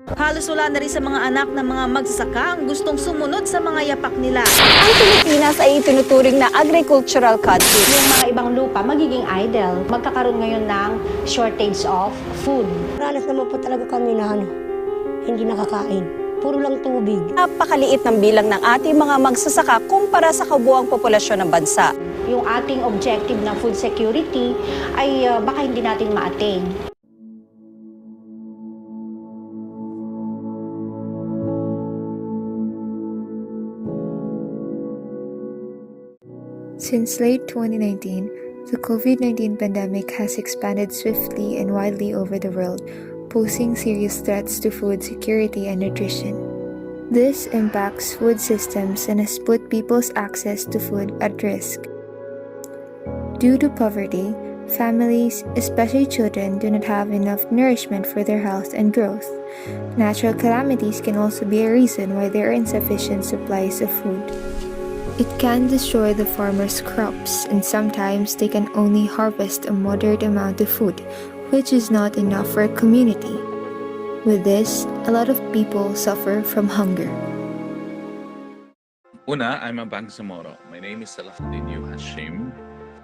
Halos wala na rin sa mga anak ng mga magsasaka ang gustong sumunod sa mga yapak nila. Ang Pilipinas ay itinuturing na agricultural country. Yung mga ibang lupa magiging idle. Magkakaroon ngayon ng shortage of food. Ranas naman po talaga kami na hindi nakakain. Puro lang tubig. Napakaliit ng bilang ng ating mga magsasaka kumpara sa kabuuang populasyon ng bansa. Yung ating objective ng food security ay baka hindi natin ma-attain. Since late 2019, the COVID-19 pandemic has expanded swiftly and widely over the world, posing serious threats to food security and nutrition. This impacts food systems and has put people's access to food at risk. Due to poverty, families, especially children, do not have enough nourishment for their health and growth. Natural calamities can also be a reason why there are insufficient supplies of food. It can destroy the farmers' crops, and sometimes they can only harvest a moderate amount of food, which is not enough for a community. With this, a lot of people suffer from hunger. Una, I'm a Bangsamoro. My name is Salahuddin Hashim.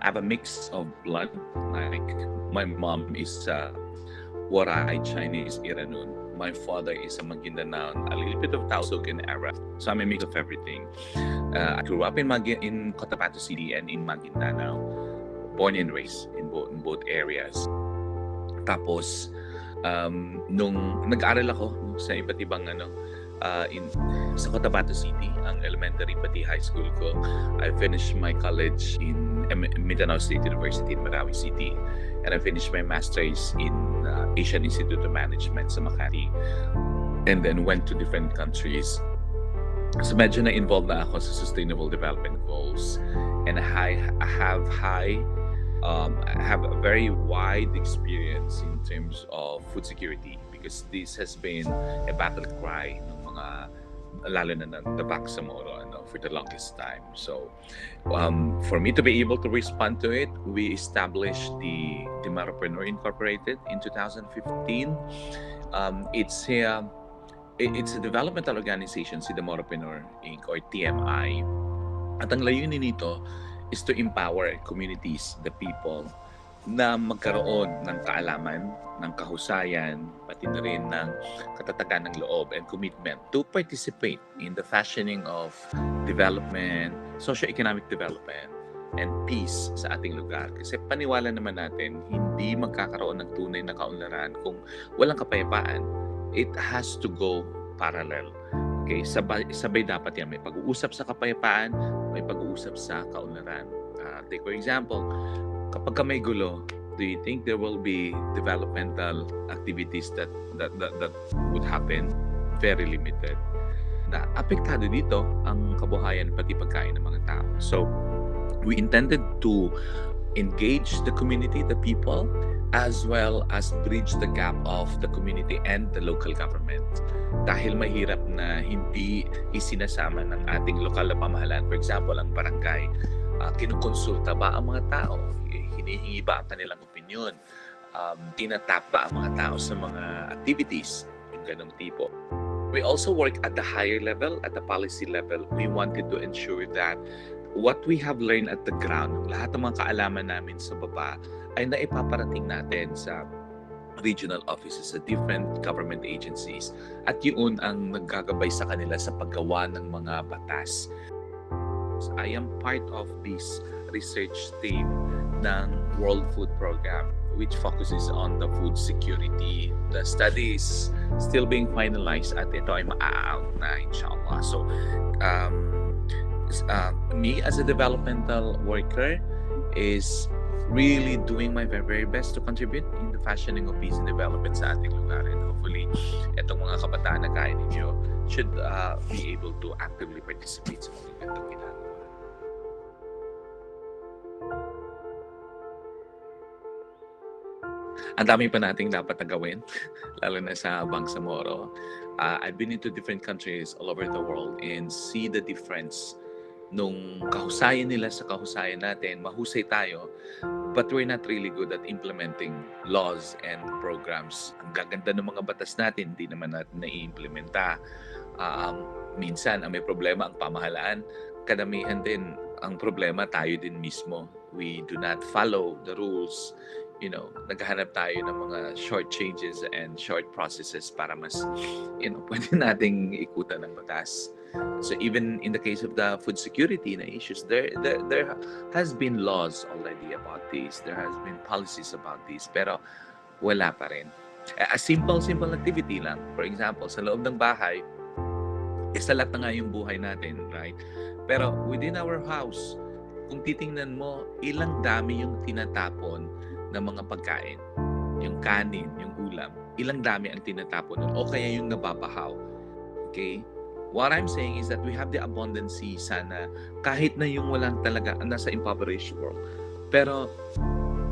I have a mix of blood. Like, my mom is Waray, Chinese, Iranun. My father is a Mindanao, a little bit of Tausug and Arab. So I'm a mix of everything. I grew up in Cotabato City and in Mindanao. Born and raised in both areas. Tapos, nung nag-aral ako sa iba't ibang sa Cotabato City, ang elementary pati high school ko, I finished my college in Mindanao State University in Marawi City. And I finished my master's in Asian Institute of Management sa Makati. And then went to different countries. So medyo na-involved na ako sa Sustainable Development Goals. And I have a very wide experience in terms of food security because this has been a battle cry ng mga lalo na ng the Bangsamoro for the longest time. So for me to be able to respond to it, we established the Marapreneur Incorporated in 2015. It's a developmental organization, si the Marapreneur Inc. or TMI. At ang layunin nito is to empower communities, the people, na magkaroon ng kaalaman, ng kahusayan, pati na rin ng katatagan ng loob and commitment to participate in the fashioning of development, socio-economic development, and peace sa ating lugar. Kasi paniwala naman natin, hindi magkakaroon ng tunay na kaunlaran kung walang kapayapaan. It has to go parallel. Okay, sabay dapat yan. May pag-uusap sa kapayapaan, may pag-uusap sa kaunlaran. Take for example, kapag may gulo, do you think there will be developmental activities that would happen? Very limited. Na apektado dito ang kabuhayan pati pagkain ng mga tao. So, we intended to engage the community, the people, as well as bridge the gap of the community and the local government. Dahil mahirap na hindi isinasama ng ating lokal na pamahalaan, for example, ang barangay, kinukonsulta ba ang mga tao? Hinihingi ba ang kanilang opinion? Tinatap ba ang mga tao sa mga activities? Yung ganong tipo. We also work at the higher level, at the policy level. We wanted to ensure that what we have learned at the ground, lahat ng mga kaalaman namin sa baba, ay naipaparating natin sa regional offices, sa different government agencies. At yun ang naggagabay sa kanila sa paggawa ng mga batas. So I am part of this research team ng World Food Program, which focuses on the food security. The study is still being finalized at ito ay maa-out na inshallah. So me as a developmental worker is really doing my very, very best to contribute in the fashioning of peace and development sa ating lugar. And hopefully, itong mga kabataan na kaya ninyo should be able to actively participate sa mga ganitong ginagawa. Ang dami pa nating dapat na gawin, lalo na sa Bangsamoro. I've been into different countries all over the world and see the difference nung kahusayan nila sa kahusayan natin, mahusay tayo, but we're not really good at implementing laws and programs. Ang gaganda ng mga batas natin, hindi naman natin nai-implementa. Minsan, ang may problema ang pamahalaan. Kadamihan din, ang problema tayo din mismo. We do not follow the rules. Naghahanap tayo ng mga short changes and short processes para mas, pwede nating ikutan ng batas. So even in the case of the food security na issues, there has been laws already about this. There has been policies about this, pero wala pa rin. A simple activity lang. For example, sa loob ng bahay, salat na nga yung buhay natin, right? Pero within our house, kung titingnan mo, ilang dami yung tinatapon ng mga pagkain. Yung kanin, yung ulam, ilang dami ang tinatapon nun. O kaya yung nababahaw. Okay? What I'm saying is that we have the abundancy sana kahit na yung walang talaga nasa impoverished world. Pero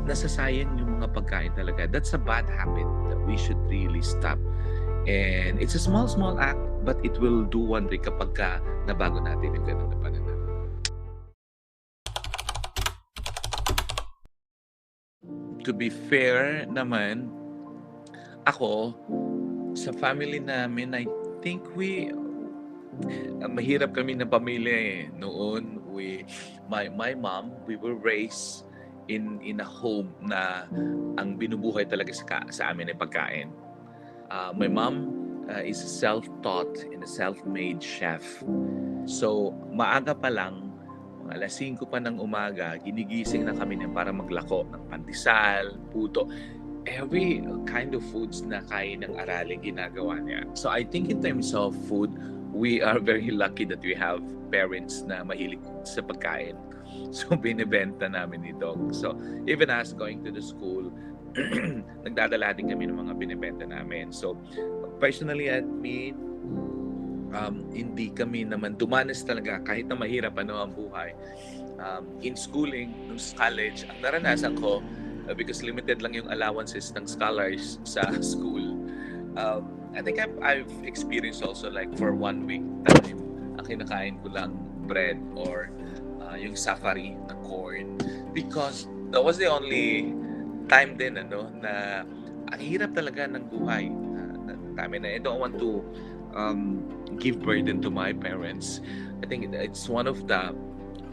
nasasayang yung mga pagkain talaga. That's a bad habit that we should really stop. And it's a small act, but it will do wonder kapag nabago natin yung ganun na pananaw. To be fair naman, ako, sa family namin, I think mahirap kami na pamilya eh. Noon, my mom, we were raised in a home na ang binubuhay talaga sa amin ay pagkain. My mom is a self-taught and a self-made chef. So, maaga pa lang, alas 5 pa ng umaga, ginigising na kami niya para maglako ng pandesal, puto. Every kind of foods na kaya ng araling ginagawa niya. So, I think in terms of food, we are very lucky that we have parents na mahilig sa pagkain. So, binibenta namin ito. So, even us going to the school, nagdadala din kami ng mga binibenta namin. So, personally at me, hindi kami naman dumanas talaga kahit na mahirap ang buhay. In schooling, nung college, ang naranasan ko, because limited lang yung allowances ng scholars sa school, I think I've experienced also like for 1 week time, ang kinakain ko lang bread or yung safari na corn, because that was the only time din na ang hirap talaga ng buhay. I don't want to give burden to my parents. I think it's one of the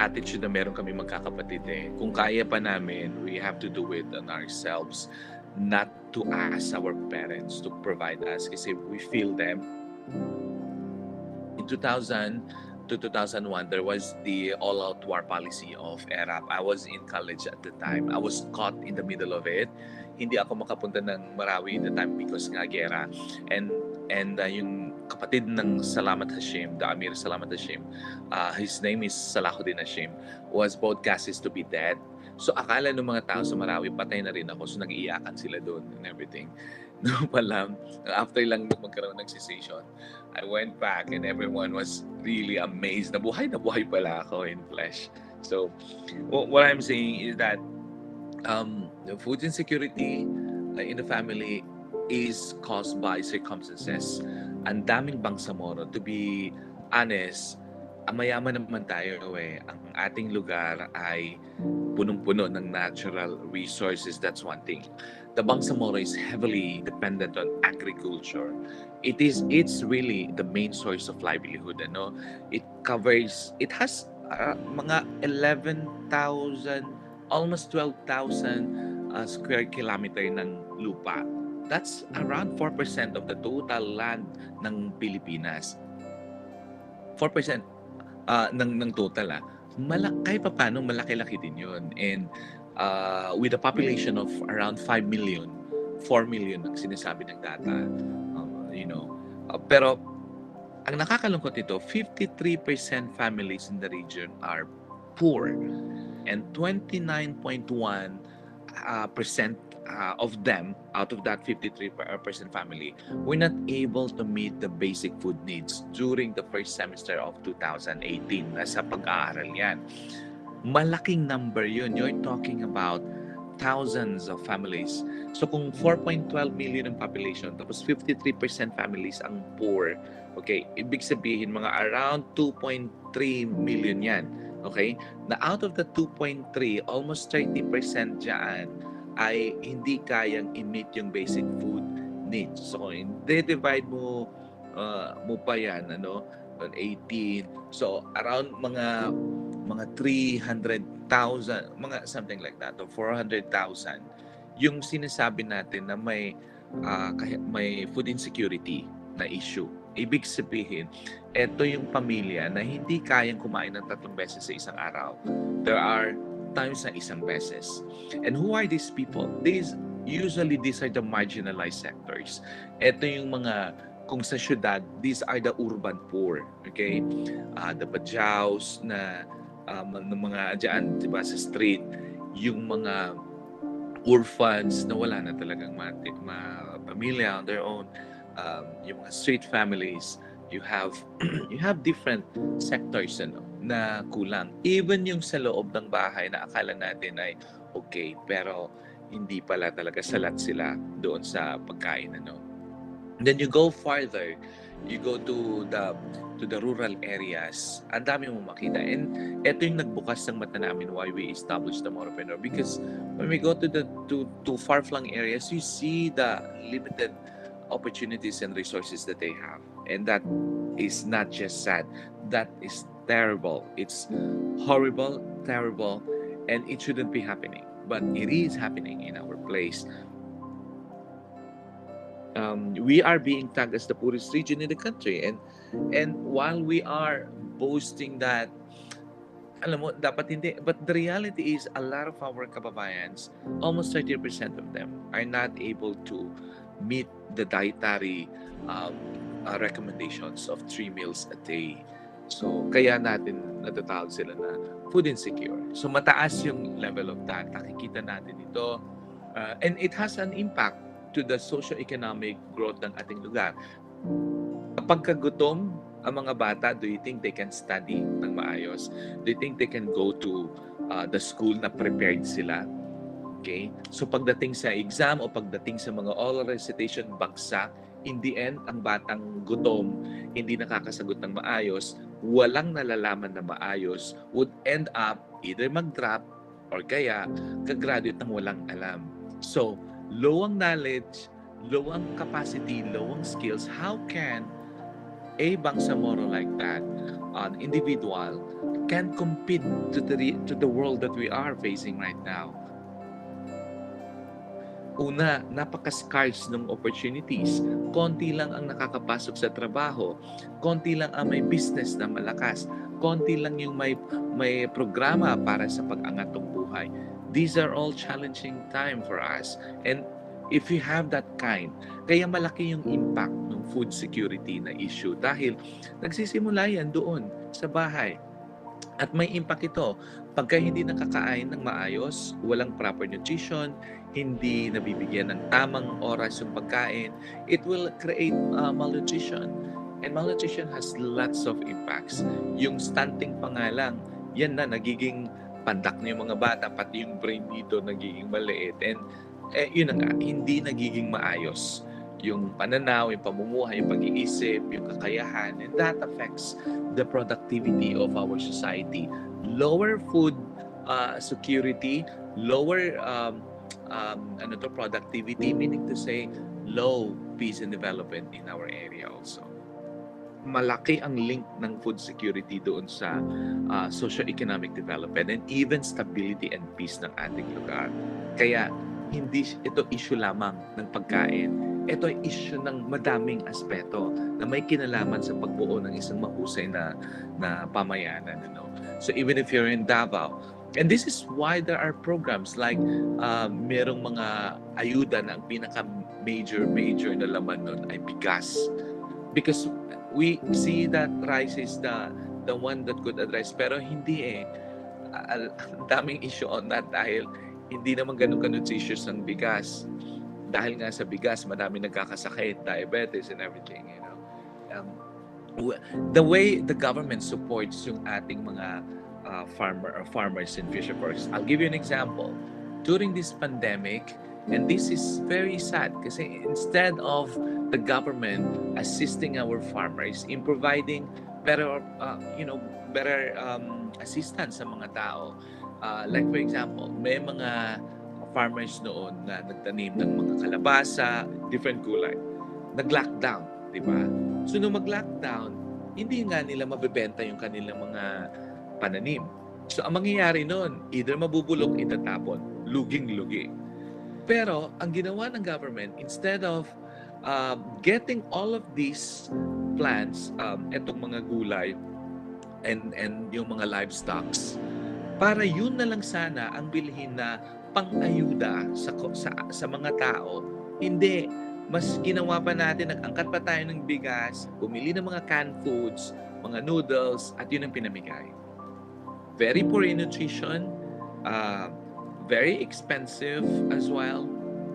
attitude na meron kami magkakapatid eh. Kung kaya pa namin, we have to do it on ourselves, not to ask our parents to provide us kasi we feel them. In 2000 to 2001, there was the all-out war policy of ERAP. I was in college at the time. I was caught in the middle of it. Hindi ako makapunta ng Marawi at the time because nga gera. And yung kapatid ng Salamat Hashim, the Amir Salamat Hashim, his name is Salahuddin Hashim, was both gases to be dead. So akala ng mga tao sa Marawi, patay na rin ako. So nag-iiyakan sila doon and everything. No pala, after lang magkaroon ng cessation, I went back and everyone was really amazed. Na buhay pala ako in flesh. So what I'm saying is that the food insecurity in the family is caused by circumstances. Ang daming Bangsamoro. To be honest, mayaman naman tayo eh. Ang ating lugar ay punong-puno ng natural resources. That's one thing. The Bangsamoro is heavily dependent on agriculture. It's really the main source of livelihood. It has mga 11,000, almost 12,000 square kilometer ng lupa. That's around 4% of the total land ng Pilipinas. 4% ng total. Kahit pa paano, malaki-laki din yun. And with a population of around 5 million, 4 million ang sinasabi ng data. Pero ang nakakalungkot ito, 53% families in the region are poor. And 29.1% of them, out of that 53% family, were not able to meet the basic food needs during the first semester of 2018. Nasa pag-aaral yan. Malaking number yun. You're talking about thousands of families. So kung 4.12 million ang population, tapos 53% families ang poor, okay, ibig sabihin mga around 2.3 million yan Okay? Na out of the 2.3, almost 30% dyan ay hindi kayang i-meet yung basic food needs. So, hindi divide mo pa yan, ano, on 18. So, around mga 300,000, mga something like that, or 400,000, yung sinasabi natin na may food insecurity na issue. Ibig sabihin, ito yung pamilya na hindi kayang kumain ng 3 beses sa isang araw. There are times na isang beses. And who are these people? Usually, these are the marginalized sectors. Ito yung mga, kung sa syudad, these are the urban poor. Okay? The bajaws na mga dyan, diba, sa street, yung mga orphans na wala na talagang pamilya on their own, yung mga street families, you have different sectors na kulang. Even yung sa loob ng bahay na akala natin ay okay, pero hindi pala talaga salat sila doon sa pagkain. Then you go farther, you go to the rural areas, ang dami mo makita. And ito yung nagbukas ng mata namin why we established the Moropreneur. Because when we go to far-flung areas, you see the limited opportunities and resources that they have. And that is not just sad, that is terrible. It's horrible, terrible, and it shouldn't be happening. But it is happening in our place. We are being tagged as the poorest region in the country, and while we are boasting that, alam mo, dapat hindi, but the reality is a lot of our kababayans, almost 30% of them, are not able to meet the dietary recommendations of 3 meals a day. So kaya natin natatawag sila na food insecure. So mataas yung level of that. Nakikita natin ito, and it has an impact to the socio-economic growth ng ating lugar. Kapag kagutom ang mga bata, do you think they can study ng maayos? Do you think they can go to the school na prepared sila? Okay? So pagdating sa exam o pagdating sa mga oral recitation, bagsak, in the end, ang batang gutom, hindi nakakasagot ng maayos, walang nalalaman na maayos, would end up either mag-drop or kaya kagraduate ng walang alam. So, low ang knowledge, low ang capacity, low ang skills. How can a Bangsamoro like that, an individual, can compete to the world that we are facing right now? Una, napaka-scarce ng opportunities. Konti lang ang nakakapasok sa trabaho. Konti lang ang may business na malakas. Konti lang yung may programa para sa pag-angat ng buhay. These are all challenging time for us. And if you have that kind, kaya malaki yung impact ng food security na issue dahil nagsisimula yan doon sa bahay. At may impact ito pagka hindi nakakain ng maayos, walang proper nutrition, hindi nabibigyan ng tamang oras yung pagkain, it will create malnutrition. And malnutrition has lots of impacts. Yung stunting pa nga lang, yan na nagiging pandak na yung mga bata, pati yung brain dito nagiging maliit. And yun na nga, hindi nagiging maayos yung pananaw, yung pamumuhay, yung pag-iisip, yung kakayahan, and that affects the productivity of our society. Lower food security, lower productivity, meaning to say low peace and development in our area also. Malaki ang link ng food security doon sa socio-economic development and even stability and peace ng ating lugar. Kaya hindi ito issue lamang ng pagkain. Ito ay issue ng madaming aspeto na may kinalaman sa pagbuo ng isang mahusay na pamayanan. So even if you're in Davao, and this is why there are programs like merong mga ayuda na ang pinaka-major na laman nun ay bigas. Because we see that rice is the one that could address, pero hindi ang daming issue on that dahil hindi naman ganun ka-nutritious ang bigas. Dahil nga sa bigas, madami nagkakasakit, diabetes and everything, The way the government supports yung ating mga farmers and fisherfolks. I'll give you an example. During this pandemic, and this is very sad kasi instead of the government assisting our farmers in providing better better assistance sa mga tao. Like for example, may mga farmers noon na nagtanim ng mga kalabasa, different gulay. Nag-lockdown, di ba? So nung mag-lockdown, hindi nga nila mabebenta yung kanilang mga pananim. So ang mangyayari noon, either mabubulok, itatapon, luging-lugi. Pero ang ginawa ng government, instead of getting all of these plants, etong mga gulay and yung mga livestocks, para yun na lang sana ang bilhin na pang-ayuda sa mga tao. Hindi. Mas ginawa pa natin, nag-angkat pa tayo ng bigas, bumili ng mga canned foods, mga noodles, at yun ang pinamigay. Very poor in nutrition, very expensive as well,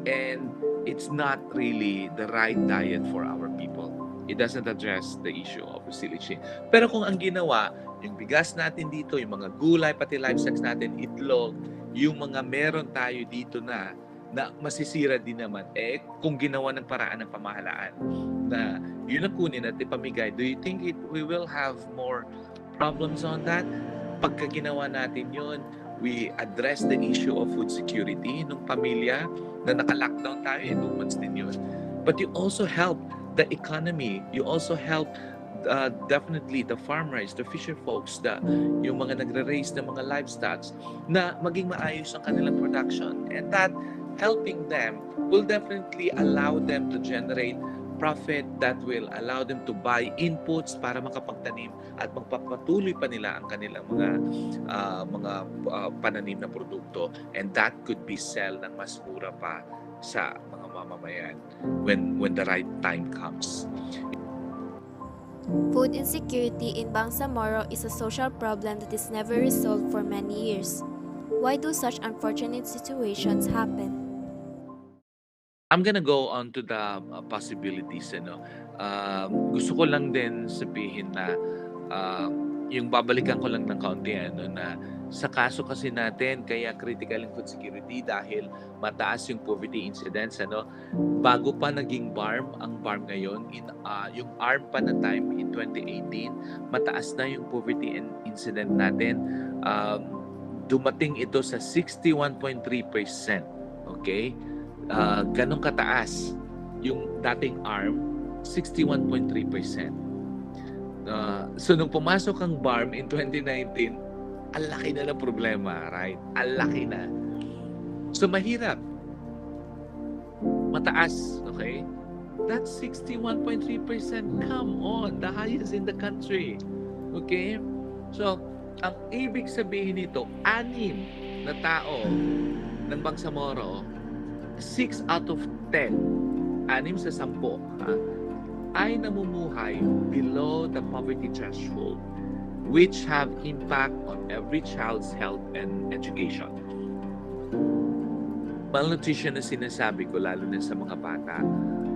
and it's not really the right diet for our people. It doesn't address the issue of resiliency. Pero kung ang ginawa, yung bigas natin dito, yung mga gulay, pati livestock natin, itlog, yung mga meron tayo dito na masisira din naman, kung ginawa ng paraan ng pamahalaan na yun ang kunin at ipamigay, do you think we will have more problems on that? Pagka ginawa natin yun, we address the issue of food security ng pamilya na naka-lockdown tayo, 2 months din yun. But you also help the economy, you also help definitely the farmers, the fisher folks, yung mga nagre-raise ng mga livestock na maging maayos ang kanilang production. And that helping them will definitely allow them to generate profit that will allow them to buy inputs para makapagtanim at magpapatuloy pa nila ang kanilang mga pananim na produkto, and that could be sell ng mas mura pa sa mga mamamayan when the right time comes. Food insecurity in Bangsamoro is a social problem that is never resolved for many years. Why do such unfortunate situations happen? I'm gonna go on to the possibilities. Gusto ko lang din sabihin na yung babalikan ko lang ng kaunti na sa kaso kasi natin kaya critical yung food security dahil mataas yung poverty incidence. Bago pa naging BARMM, ang BARMM ngayon, yung ARMM pa na time in 2018, mataas na yung poverty incident natin. Dumating ito sa 61.3%. Okay? Ganong kataas yung dating ARMM, 61.3%. So nung pumasok ang BARMM in 2019, ang laki na ng problema, right? Ang laki na. So mahirap. Mataas, okay? That's 61.3%. Come on, the highest in the country. Okay? So, ang ibig sabihin nito, 6 na tao ng Bangsamoro, 6 out of 10, 6 sa 10, ay namumuhay below the poverty threshold, which have impact on every child's health and education. Malnutrition na sinasabi ko, lalo na sa mga bata,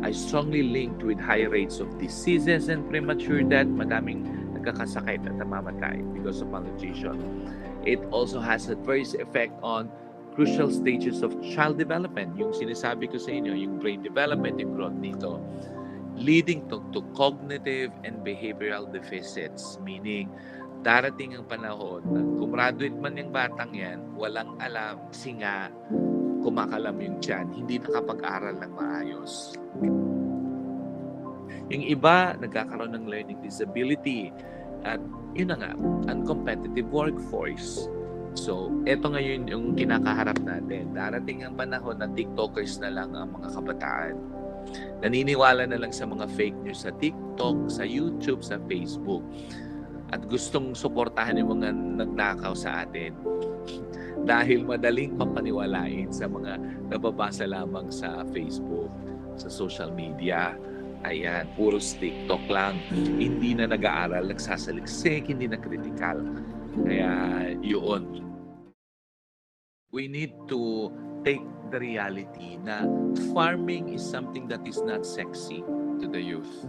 ay strongly linked with high rates of diseases and premature death. Madaming nagkakasakit at namamatay because of malnutrition. It also has adverse effect on crucial stages of child development. Yung sinasabi ko sa inyo, yung brain development, yung growth nito, leading to cognitive and behavioral deficits, meaning darating ang panahon na gumraduate man yung batang yan, walang alam, singa, kumakalam yung tiyan, hindi nakapag-aral ng maayos. Yung iba, nagkakaroon ng learning disability at yun na nga, uncompetitive workforce. So, eto ngayon yung kinakaharap natin. Darating ang panahon na TikTokers na lang ang mga kabataan. Naniniwala na lang sa mga fake news sa TikTok, sa YouTube, sa Facebook. At gustong suportahan yung mga nagnakaw sa atin dahil madaling papaniwalain sa mga nababasa lamang sa Facebook, sa social media. Ayan, puro TikTok lang. Hindi na nag-aaral, nagsasaliksik, hindi na critical. Kaya yun. We need to take the reality na farming is something that is not sexy to the youth.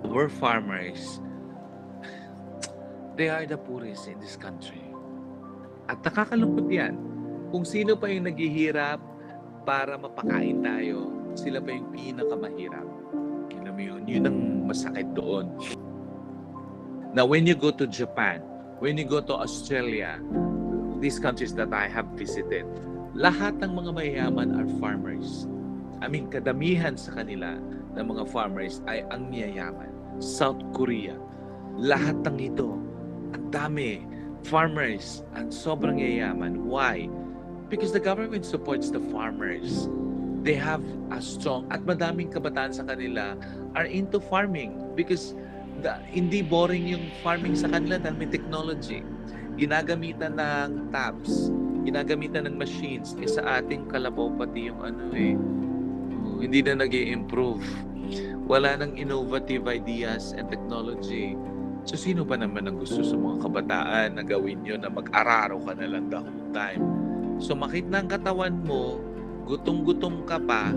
We're farmers. They are the poorest in this country. At nakakalungkot yan. Kung sino pa yung naghihirap para mapakain tayo, sila pa yung pinakamahirap. Alam mo yun? Yun ang masakit doon. Now, when you go to Japan, when you go to Australia, these countries that I have visited, lahat ng mga mayayaman are farmers. I mean, kadamihan sa kanila ng mga farmers ay ang yayaman. South Korea, lahat ng ito, ang dami, farmers, ang sobrang yayaman. Why? Because the government supports the farmers. They have a strong, at madaming kabataan sa kanila are into farming because hindi boring yung farming sa kanila dahil may technology. Ginagamitan ng tabs, ginagamitan ng machines. Sa ating kalabaw pati yung hindi na nag-i-improve. Wala nang innovative ideas and technology. So sino pa naman ang gusto sa mga kabataan na gawin yun na mag-araro ka na lang the whole time? So makit ng katawan mo, gutom-gutom ka pa,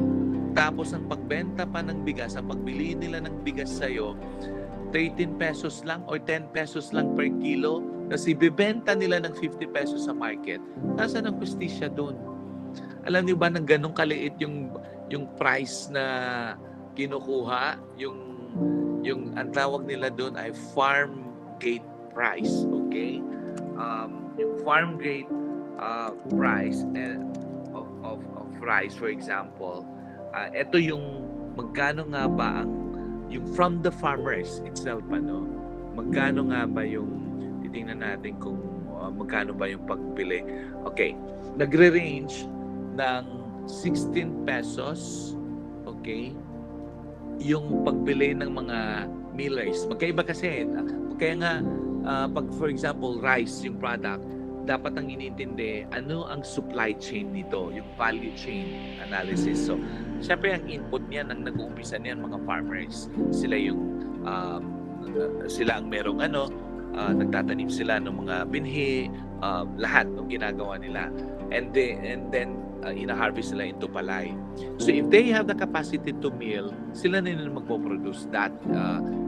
tapos ang pagbenta pa ng bigas, ang pagbili nila ng bigas sa'yo, 13 pesos lang or 10 pesos lang per kilo, kasi ibibenta nila ng 50 pesos sa market. Nasaan ang prestisya doon? Alam niyo ba na ganun kaliit yung price na kinukuha? Yung ang tawag nila doon ay farm gate price. Okay? Yung farm gate price of rice, for example, ito yung magkano nga ba yung from the farmers itself, magkano nga ba yung titingnan natin kung magkano ba yung pagbili. Okay, nagre-range ng 16 pesos, okay, yung pagbili ng mga millers. Magkaiba kasi, kaya nga pag for example rice yung product, dapat ang iniintindi ano ang supply chain nito, yung value chain analysis. So, syempre ang input niyan, ang nag-uumpisa niyan mga farmers. Sila ang merong nagtatanim sila ng mga binhi, lahat ng ginagawa nila. And then ina-harvest sila into palay. So if they have the capacity to mill, sila na yung magpo-produce that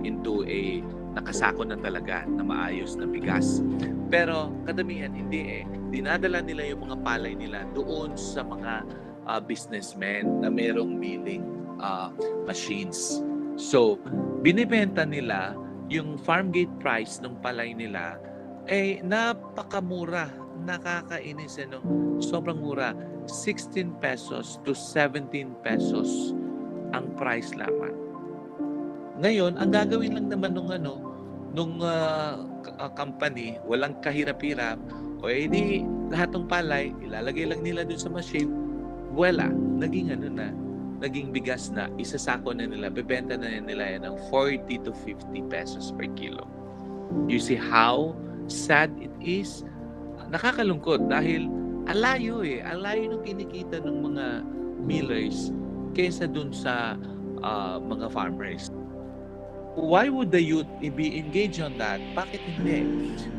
into a nakasako na talaga na maayos na bigas. Pero kadamihan hindi dinadala nila yung mga palay nila doon sa mga businessmen na merong milling machines. So binibenta nila yung farm gate price ng palay nila napakamura, nakakainis sobrang mura, 16 pesos to 17 pesos ang price lamang. Ngayon, ang gagawin lang naman nung company, walang kahirap-hirap, o edi lahat ng palay, ilalagay lang nila dun sa machine, wala, naging bigas na, isasako na nila, bebenta na nila yan ng 40 to 50 pesos per kilo. You see how sad it is? Nakakalungkot dahil alayo nung kinikita ng mga millers kaysa dun sa mga farmers. Why would the youth be engaged on that? Bakit hindi?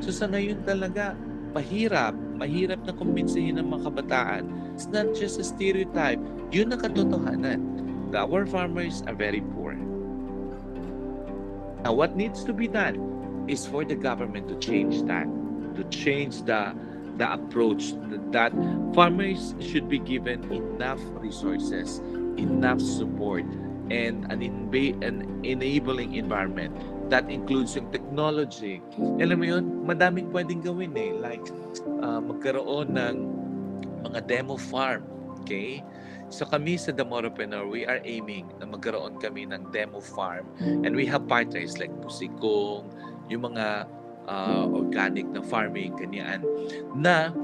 So sa ngayon talaga, mahirap na kumbinsihin ng mga kabataan. It's not just a stereotype. Yun ang katotohanan. Our farmers are very poor. Now, what needs to be done is for the government to change that, to change the approach that farmers should be given enough resources, enough support, and an enabling environment that includes yung technology. Alam mo yun, madaming pwedeng gawin like magkaroon ng mga demo farm. Okay? So kami sa The Moropreneur, we are aiming na magkaroon kami ng demo farm, and we have partners like Pusikong, yung mga organic na farming, ganyan, na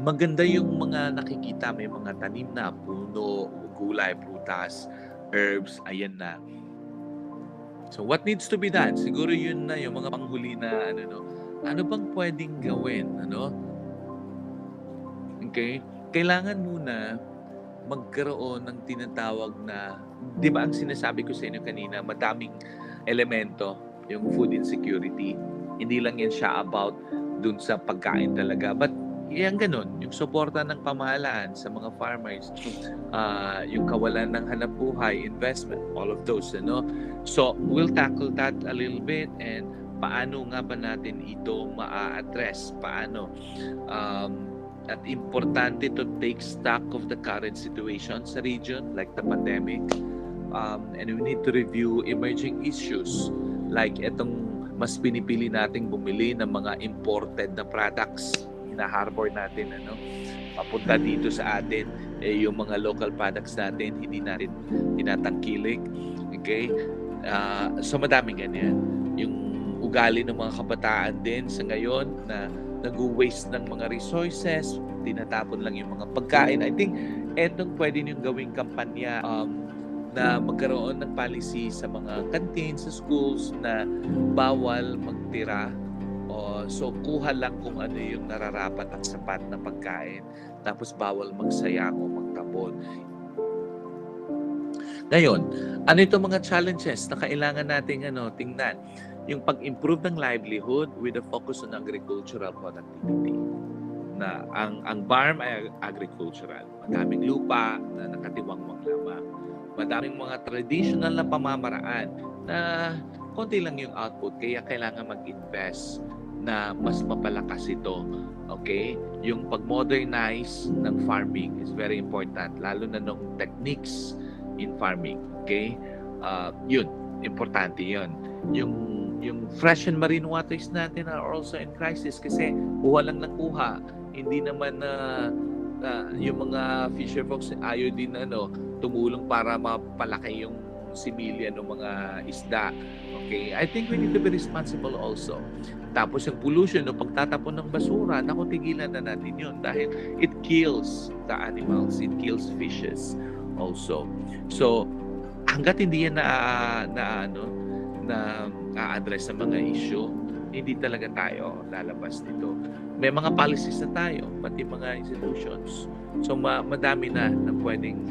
maganda yung mga nakikita, may mga tanim na, puno, gulay, prutas, herbs, ayan na. So what needs to be done? Siguro yun na yung mga panghuli na ano bang pwedeng gawin, Okay? Kailangan muna magkaroon ng tinatawag na, di ba ang sinasabi ko sa inyo kanina, madaming elemento yung food insecurity. Hindi lang yan siya about dun sa pagkain talaga, but yan ganun, yung suporta ng pamahalaan sa mga farmers, yung kawalan ng hanapbuhay, investment, all of those, So, we'll tackle that a little bit, and paano nga ba natin ito ma-address? Paano? At importante to take stock of the current situation sa region, like the pandemic, and we need to review emerging issues, like itong mas pinipili nating bumili ng mga imported na products. Hina-harbor natin papunta dito sa atin, yung mga local products natin hindi natin tinatangkilik. Okay? So madaming ganyan. Yung ugali ng mga kabataan din sa ngayon na nag-waste ng mga resources, tinatapon lang yung mga pagkain. I think etong pwede niyong gawing kampanya na magkaroon ng policy sa mga canteen, sa schools na bawal magtira. So kuha lang kung ano yung nararapat at sapat na pagkain, tapos bawal magsayang o magtapon. Ngayon, ano itong mga challenges na kailangan nating tingnan? Yung pag-improve ng livelihood with a focus on agricultural productivity. Na ang BARMM ay agricultural. Madaming lupa na nakatiwangwang lamang. Madaming mga traditional na pamamaraan na konti lang yung output, kaya kailangan mag-invest na mas mapalakas ito. Okay? Yung pag-modernize ng farming is very important, lalo na nung techniques in farming. Okay? Yun, importante yun. Yung fresh and marine waters natin are also in crisis kasi kuha lang ng kuha. Hindi naman yung mga fisher folks ayaw din tumulong para mapalaki yung similya ng mga isda. Okay? I think we need to be responsible also. Tapos yung pollution, pagtatapon ng basura, tigilan na natin yun dahil it kills the animals, it kills fishes also. So, hanggat hindi yan na-address sa mga issue, hindi talaga tayo lalabas nito. May mga policies na tayo, pati mga institutions. So, madami na pwedeng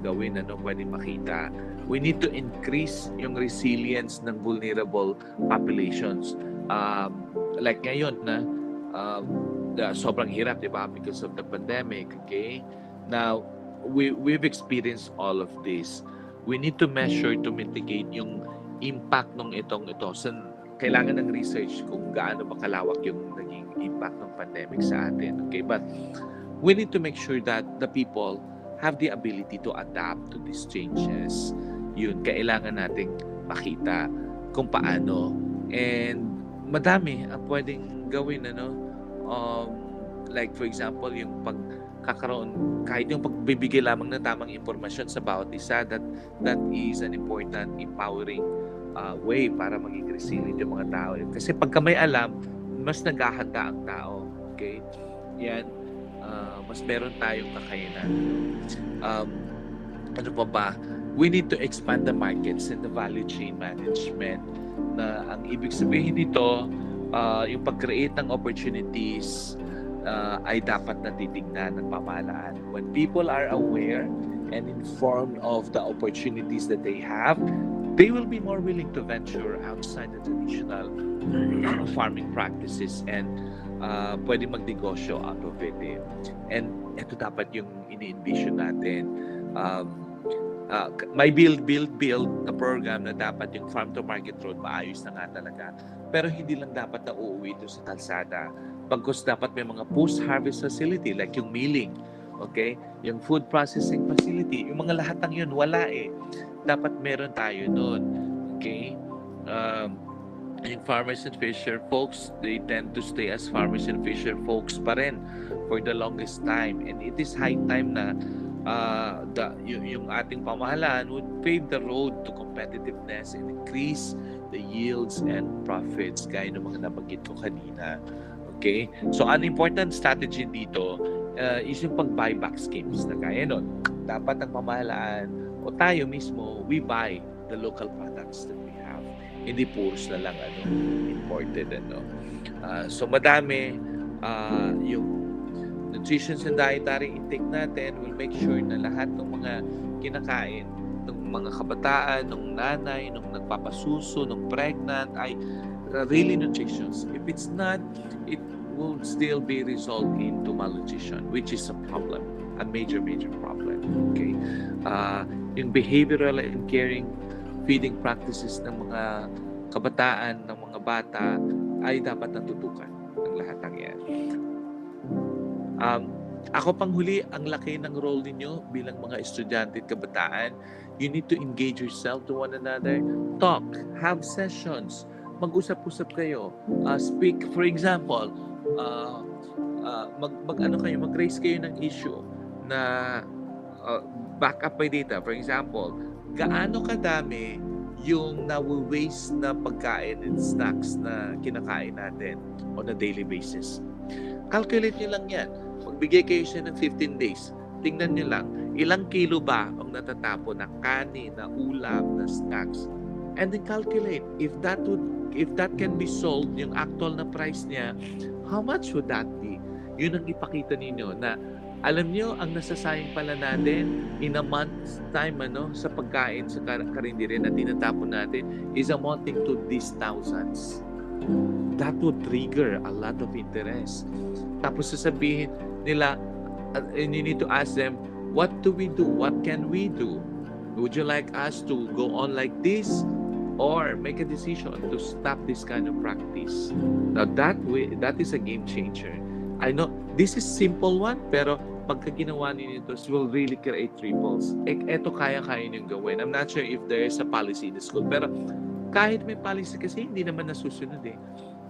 gawin, pwedeng makita. We need to increase yung resilience ng vulnerable populations. Like ngayon sobrang hirap, di ba, because of the pandemic. Okay? Now, we've experienced all of this. We need to measure to mitigate yung impact ng ito. So, kailangan ng research kung gaano ba kalawak yung naging impact ng pandemic sa atin. Okay? But we need to make sure that the people have the ability to adapt to these changes. Yun, kailangan nating makita kung paano. And madami ang pwedeng gawin, like for example, yung pagkakaroon, kahit yung pagbibigay lamang ng tamang impormasyon sa bawat isa, that is an important empowering way para maging resilient yung mga tao. Kasi pagka may alam, mas naghahanda ang tao. Okay? Yan. Mas meron tayong kakayanan. Ano pa ba? We need to expand the markets and the value chain management. Na ang ibig sabihin nito, yung pag-create ng opportunities ay dapat natitignan ng pamahalaan. When people are aware and informed of the opportunities that they have, they will be more willing to venture outside the traditional farming practices and pwede magnegosyo out of it. And ito dapat yung ini-envision natin. May build na program na dapat yung farm to market road maayos na nga talaga. Pero hindi lang dapat na uuwi ito sa kalsada. Pagkos dapat may mga post-harvest facility like yung milling, okay? Yung food processing facility, yung mga lahat ng yun, wala Dapat meron tayo nun, okay? Yung farmers and fisher folks, they tend to stay as farmers and fisher folks pa rin for the longest time. And it is high time na yung ating pamahalaan would pave the road to competitiveness and increase the yields and profits gaya ng mga nabanggit ko kanina. Okay? So, an important strategy dito is yung pag-buyback schemes na gaya nun. Dapat ang pamahalaan o tayo mismo, we buy the local products that we have. Hindi poorest na lang imported. So, madami yung nutrition and dietary intake natin will make sure na lahat ng mga kinakain ng mga kabataan, ng nanay, ng nagpapasuso, ng pregnant ay really nutritious. If it's not, it will still be result into malnutrition, which is a problem, a major problem. Okay? Yung behavioral and caring feeding practices ng mga kabataan, ng mga bata ay dapat natutukan ng lahat ng yan. Ako panghuli, ang laki ng role ninyo bilang mga estudyante at kabataan. You need to engage yourself to one another. Talk, have sessions, mag-usap-usap kayo. Speak, for example, mag-raise kayo ng issue na back up by data. For example, gaano kadami yung nawi-waste na pagkain and snacks na kinakain natin on a daily basis. Calculate nyo lang yan. Magbigay kayo siya ng 15 days. Tingnan nyo lang, ilang kilo ba ang natatapon na kanin, na ulam, na snacks. And then calculate, if that can be sold, yung actual na price niya, how much would that be? Yun ang ipakita ninyo na alam nyo, ang nasasayang pala natin in a month's time sa pagkain, sa karinderya na tinatapon natin is amounting to these thousands. That would trigger a lot of interest. Tapos sasabihin nila, and you need to ask them, what do we do? What can we do? Would you like us to go on like this? Or make a decision to stop this kind of practice? Now that is a game changer. I know this is simple one, pero pagka ginawa niyo ito, will really create ripples. Eto kaya-kaya niyong gawin. I'm not sure if there is a policy in the school, pero kahit may policy kasi, hindi naman nasusunod eh.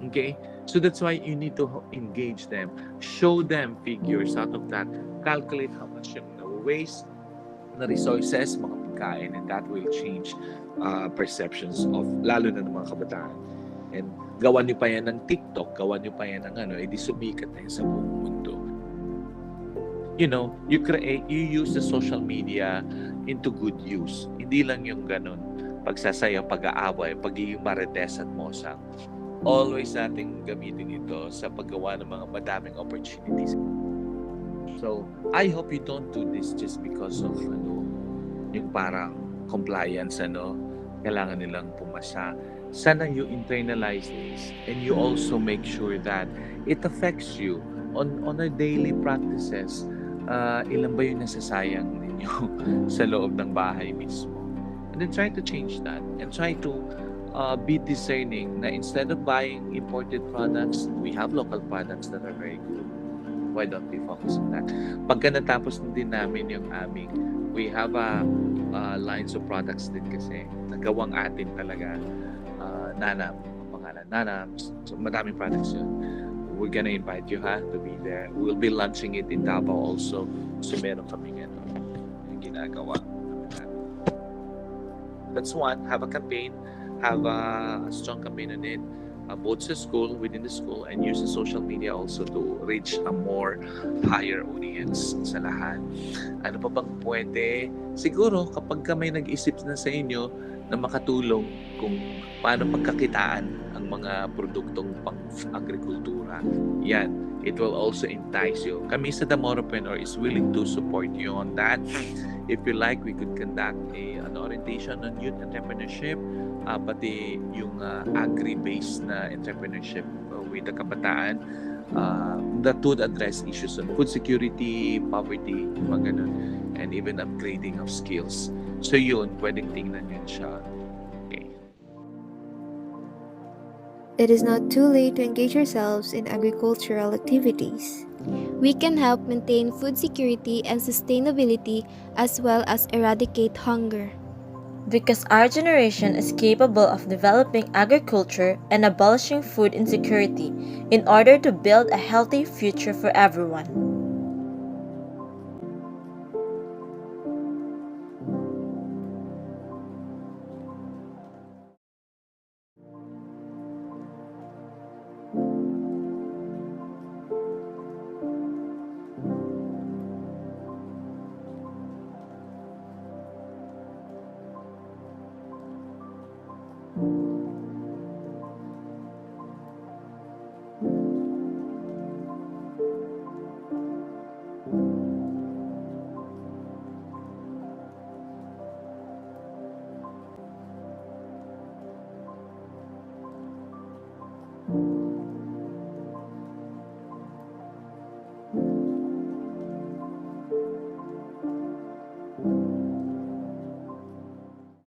Okay? So that's why you need to engage them. Show them figures out of that. Calculate how much yung waste na resources, mga pagkain, and that will change perceptions of, lalo na ng mga kabataan. And gawan nyo pa yan ng TikTok, gawan nyo pa yan ng edi sumikat na yan sa buong mundo. You know, you use the social media into good use. Hindi lang yung ganun, pagsasayaw, pag-aaway, pagiging marites at mosang. Always nating gamitin ito sa paggawa ng mga madaming opportunities. So, I hope you don't do this just because of yung parang compliance, kailangan nilang pumasa. Sana you internalize this and you also make sure that it affects you on a daily practices. Ilan ba yung nasasayang ninyo sa loob ng bahay mismo? And then try to change that and try to be discerning na instead of buying imported products, we have local products that are very good. Why don't we focus on that? Pagka natapos din namin yung aming, we have lines of products din kasi nagawang atin talaga. Nanam, pangalan Nanam. So madaming products yun. We're gonna invite you to be there. We'll be launching it in Davao also. So meron kaming yung ginagawa. That's one. Have a campaign. Have a strong campaign on it. Both sa school, within the school, and use the social media also to reach a more higher audience sa lahat. Ano pa bang pwede? Siguro kapag may nag-isip na sa inyo na makatulong kung paano pagkakitaan ang mga produktong pang-agrikultura, yan, it will also entice you. Kami sa Damorapreneur is willing to support you on that. If you like, we could conduct an orientation on youth entrepreneurship, pati yung agri-based na entrepreneurship with the kabataan that would address issues on food security, poverty, mga ganun, and even upgrading of skills. So yun, pwedeng tingnan yun siya. Okay. It is not too late to engage yourselves in agricultural activities. We can help maintain food security and sustainability as well as eradicate hunger. Because our generation is capable of developing agriculture and abolishing food insecurity in order to build a healthy future for everyone.